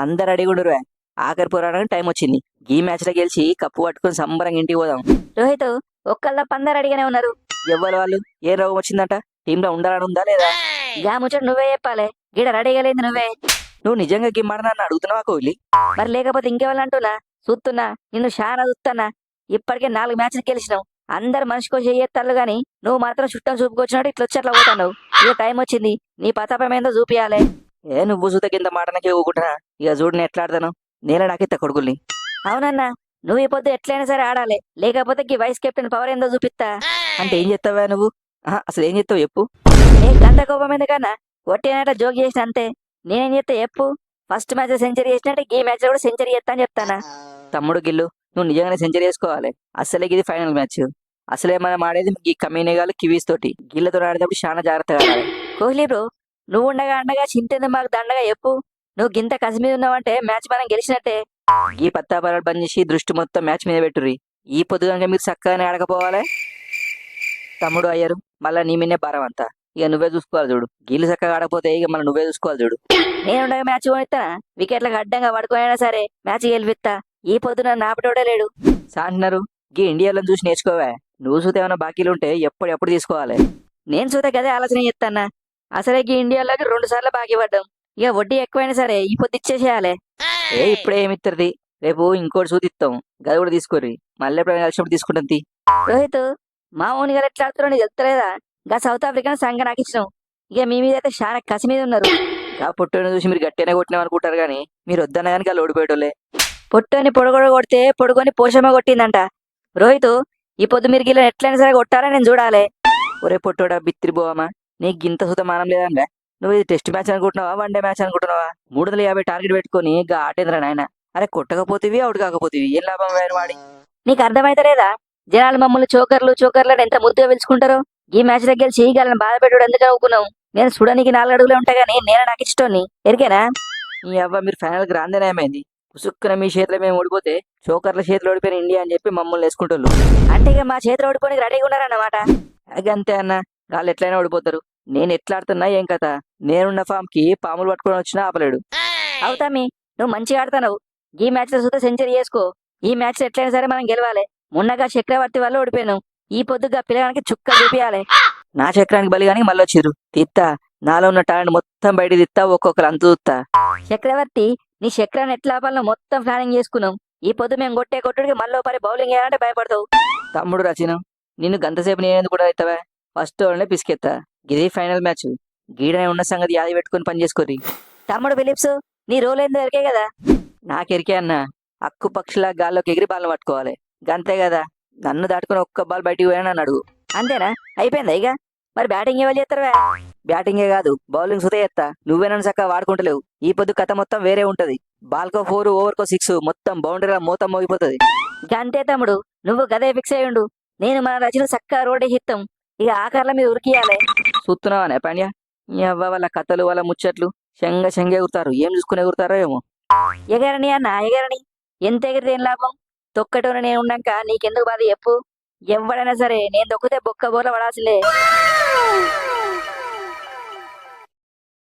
అందరు అడిగుండురా. ఆఖరి పోరాడానికి టైం వచ్చింది. ఈ మ్యాచ్ లో గెలిచి కప్పు పట్టుకుని సంబరంగా ఇంటికి పోదాం. రోహిత్ ఒక్కళ్ళ పందరు అడిగానే ఉన్నారు. ఎవ్వరు వాళ్ళు? ఏ రోగం వచ్చిందంట? టీంలో ఉండాలని ఉందా లేదా? గా ముచ్చట నువ్వే చెప్పాలి. గిడ రెడీగా లేదు నువ్వే. నువ్వు నిజంగా గిమ్మాడ నన్ను అడుగుతున్నావా కోహ్లీ? మరి లేకపోతే ఇంకెవరు అంటున్నా? చూస్తున్నా, నిన్ను చాలా చూస్తున్నా. ఇప్పటికే 4 మ్యాచ్లు గెలిచినావు. అందరు మనిషికో చెయ్యేస్తాళ్ళు గాని నువ్వు మాత్రం చుట్టం చూపుకొచ్చినట్టు ఇట్లా వచ్చి అట్లా పోతావు. ఇక టైం వచ్చింది, నీ పతాపం ఏందో చూపియాలి. నువ్వు చూత కింద మాటనకే ఊకుంటున్నా. ఇక చూడు నేను ఎట్లా ఆడతాను. నేనే నాకెత్త కొడుకుల్ని. అవునన్నా, నువ్వు ఈ పొద్దు ఎట్లయినా సరే ఆడాలి. లేకపోతే ఈ వైస్ కెప్టెన్ పవర్ ఏందో చూపిస్తా. అంటే ఏం చెప్తావా నువ్వు? అసలు ఏం చెప్తావు చెప్పు. ఏ గంట కోపం ఎందుకన్నా? కొట్టినట్ట జోక్ చేసిన అంతే. నేనేం చెప్తా చెప్పు. ఫస్ట్ మ్యాచ్ సెంచరీ చేసినట్టే ఈ మ్యాచ్ కూడా సెంచరీ చేస్తా అని చెప్తానా. తమ్ముడు గిల్లు, నువ్వు నిజంగానే సెంచరీ చేసుకోవాలి. అసలే ఇది ఫైనల్ మ్యాచ్. అసలే మనం ఆడేది ఈ కమీనేగాలు కివీస్ తోటి. గిల్లతో ఆడేటప్పుడు చాలా జాగ్రత్తగా ఆడాలి. కోహ్లీ బ్రో, నువ్వు ఉండగా అండగా చింతేందుకు మాకు దండగా చెప్పు. నువ్వు గింత కసి మీద ఉన్నావంటే మ్యాచ్ మనం గెలిచినట్టే. ఈ పత్తాపరాలు బంద్ చేసి దృష్టి మొత్తం మ్యాచ్ మీద పెట్టుర్రి. ఈ పొద్దు కనుక మీరు చక్కగానే ఆడకపోవాలి. తమ్ముడు అయ్యారు, మళ్ళా నీ మీనే భారం అంతా. ఇక నువ్వే చూసుకోవాలి చూడు. గీళ్ళు చక్కగా ఆడకపోతే ఇక మళ్ళీ నువ్వే చూసుకోవాలి చూడు. నేనుండగా మ్యాచ్ పోనిస్తానా? వికెట్లకు అడ్డంగా పడుకోనైనా సరే మ్యాచ్ గెలిపిస్తా. ఈ పొద్దున నాపటోడే లేడు. అంటున్నారు. గీ ఇండియాలో చూసి నేర్చుకోవా. నువ్వు చూస్తే ఏమైనా బాకీలు ఉంటే ఎప్పుడు తీసుకోవాలి. నేను చూస్తే గదే ఆలోచన చేస్తానా. అసలే ఈ ఇండియాలోకి 2 సార్లు బాకీ పడ్డాం. ఇక వడ్డీ ఎక్కువైనా సరే ఈ పొద్దు ఇచ్చేసేయాలి. ఇప్పుడే ఏమిత్తది. రేపు ఇంకోటి చూతిస్తాం. గది కూడా తీసుకోర్రి. మళ్ళీ ఎప్పుడైనా కలిసినప్పుడు తీసుకుంటాం తీ. రోహిత్, మా ఓన్ గారు ఎట్లా ఆడుతారో నీకు తెలుస్తలేదా? గా సౌత్ ఆఫ్రికాను సంఘ నాకు ఇచ్చినాం. ఇక మీ మీద అయితే చాలా కసి మీద ఉన్నారు. ఆ పొట్టుని చూసి మీరు గట్టిగానే కొట్టినాం అనుకుంటారు కానీ మీరు వద్దన్న కానీ వాళ్ళు ఓడిపోయేటోళ్ళే. పొట్టుని పొడగొడ కొడితే పొడుకొని పోషమ్మ కొట్టిందంట. రోహిత్, ఈ పొద్దు మీరు గిల్ల ఎట్లయినా సరే కొట్టాలని నేను చూడాలి. ఒరే పొట్టోడా బిత్తిరి పోవమ్మా, నీకు గింత సుత మానం లేదంగా. నువ్వు ఇది టెస్ట్ మ్యాచ్ అనుకుంటున్నావా, వన్డే మ్యాచ్ అనుకుంటున్నావా? 350 టార్గెట్ పెట్టుకుని గా ఆటేంద్ర నాయన. అరే కొట్టకపోతేవి అవుట్ కాకపోతేవి ఏం లాభం వేరు వాడి. నీకు అర్థమైతలేదా? జనాలు మమ్మల్ని చోకర్లు ఎంత ముద్దుగా పిలుచుకుంటారు. ఈ మ్యాచ్ దగ్గర చేయగలను బాధ పెట్టుడు ఎందుకు అనుకున్నావు? నేను చూడడానికి 4 అడుగులే ఉంటా గానీ నేను నాకు ఇష్టోని ఎరికేనా? ఈ అవ్వ మీరు ఫైనల్కి రాందేనే ఏమైంది? ఉసుక్కున మీ చేతిలో మేము ఓడిపోతే చోకర్ల చేతిలో ఓడిపోయిన ఇండియా అని చెప్పి మమ్మల్ని వేసుకుంటారు. అంటే ఇక మా చేతిలో ఓడిపోయి రెడీగా ఉన్నారన్నమాట. అంతే అన్న, వాళ్ళు ఎట్లయినా ఓడిపోతారు. నేను ఎట్లా ఆడుతున్నా ఏం కథ? నేనున్న ఫామ్ కి పాములు పట్టుకొని వచ్చినా ఆపలేడు. అవుతామి, నువ్వు మంచిగా ఆడుతున్నావు. ఈ మ్యాచ్ లో చూస్తే సెంచరీ చేసుకో. ఈ మ్యాచ్ ఎట్లయినా సరే మనం గెలవాలి. మొన్నగా చక్రవర్తి వల్ల ఓడిపోయినావు. ఈ పొద్దుగా పిల్లగానికి చుక్కలు చూపియాలి. నా చక్రానికి బలి కానీ మళ్ళీ వచ్చిర్రు. తిత్తా నాలో ఉన్న టాలెంట్ మొత్తం బయట తిత్తా, ఒక్కొక్కరు అంత చూస్తా. చక్రవర్తి, నీ చక్రాన్ని ఎట్లా ఆపాలో మొత్తం ప్లానింగ్ చేసుకున్నాం. ఈ పొద్దు మేము కొట్టే కొట్టుడికి మళ్ళీ పరి బౌలింగ్ వేయాలంటే భయపడతావు. తమ్ముడు రచన, నిన్ను గంతసేపు నేనేందుకు కూడా అవుతావా? ఫస్ట్ ఓవర్నే పిసికెత్తా. ఇది ఫైనల్ మ్యాచ్. గీడనే ఉన్న సంగతి యాది పెట్టుకుని పని చేసుకోర్రి. తమ్ముడు ఫిలిప్స్, నీ రోల్ ఏందో ఎరికే కదా. నాకెరికే అన్న, అక్కు పక్షులా గాల్లోకి ఎగిరి బాల్ని పట్టుకోవాలి. గంతే కదా. నన్ను దాటుకుని ఒక్క బాల్ బయటికి పోయినా నన్ను అడుగు. అంతేనా? అయిపోయిందా ఇక? మరి బ్యాటింగ్ ఎవరు చేస్తారా? బ్యాటింగే కాదు, బౌలింగ్ సుతే ఎత్తా. నువ్వేనని చక్కగా వాడుకుంటలేవు. ఈ పొద్దు కథ మొత్తం వేరే ఉంటది. బాల్కో 4, ఓవర్కో 6, మొత్తం బౌండరీలా మూతం మోగిపోతుంది. అంతే తమ్ముడు, నువ్వు గదే ఫిక్స్ అయ్యుండు. నేను మన రచన చక్కగా రోడ్డే హిత్తం. ఇక ఆఖర్ల మీద ఉరికియాలి. చూస్తున్నావా పాండ్యా? ఈ అవ్వ వాళ్ళ కథలు వాళ్ళ ముచ్చట్లు శంగ ఎగురుతారు. ఏం చూసుకుని ఎగురుతారో ఏమో. ఎగరని అన్న ఎగరని. ఎంత ఎగిరితే ఏం లాభం? తొక్కటోని నేను ఉన్నాక నీకెందుకు బాధ చెప్పు. ఎవడైనా సరే నేను తొక్కితే బొక్క బోర్ల పడాల్సిందే.